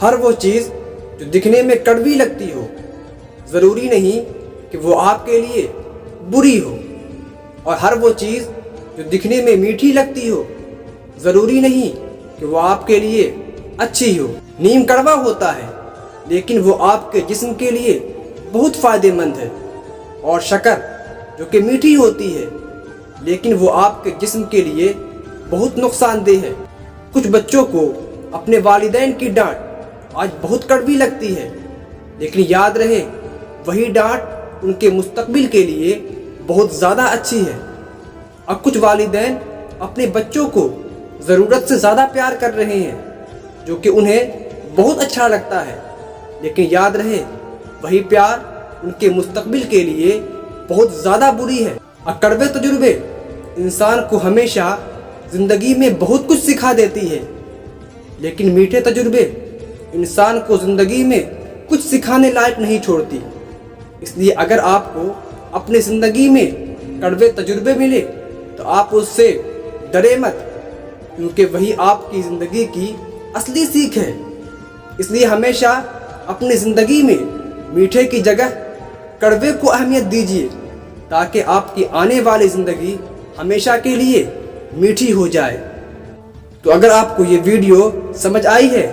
ہر وہ چیز جو دکھنے میں کڑوی لگتی ہو ضروری نہیں کہ وہ آپ کے لیے بری ہو، اور ہر وہ چیز جو دکھنے میں میٹھی لگتی ہو ضروری نہیں کہ وہ آپ کے لیے اچھی ہو۔ نیم کڑوا ہوتا ہے لیکن وہ آپ کے جسم کے لیے بہت فائدہ مند ہے، اور شکر جو کہ میٹھی ہوتی ہے لیکن وہ آپ کے جسم کے لیے بہت نقصان دہ ہے۔ کچھ بچوں کو اپنے والدین کی ڈانٹ آج بہت کڑوی لگتی ہے، لیکن یاد رہے وہی ڈانٹ ان کے مستقبل کے لیے بہت زیادہ اچھی ہے۔ اور کچھ والدین اپنے بچوں کو ضرورت سے زیادہ پیار کر رہے ہیں جو کہ انہیں بہت اچھا لگتا ہے، لیکن یاد رہے وہی پیار ان کے مستقبل کے لیے بہت زیادہ بری ہے۔ اور کڑوے تجربے انسان کو ہمیشہ زندگی میں بہت کچھ سکھا دیتی ہے، لیکن میٹھے تجربے انسان کو زندگی میں کچھ سکھانے لائق نہیں چھوڑتی۔ اس لیے اگر آپ کو اپنی زندگی میں کڑوے تجربے ملے تو آپ اس سے ڈرے مت، کیونکہ وہی آپ کی زندگی کی اصلی سیکھ ہے۔ اس لیے ہمیشہ اپنی زندگی میں میٹھے کی جگہ کڑوے کو اہمیت دیجیے، تاکہ آپ کی آنے والی زندگی ہمیشہ کے لیے میٹھی ہو جائے۔ تو اگر آپ کو یہ ویڈیو سمجھ آئی ہے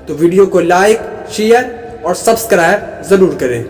تو ویڈیو کو لائک، شیئر اور سبسکرائب ضرور کریں۔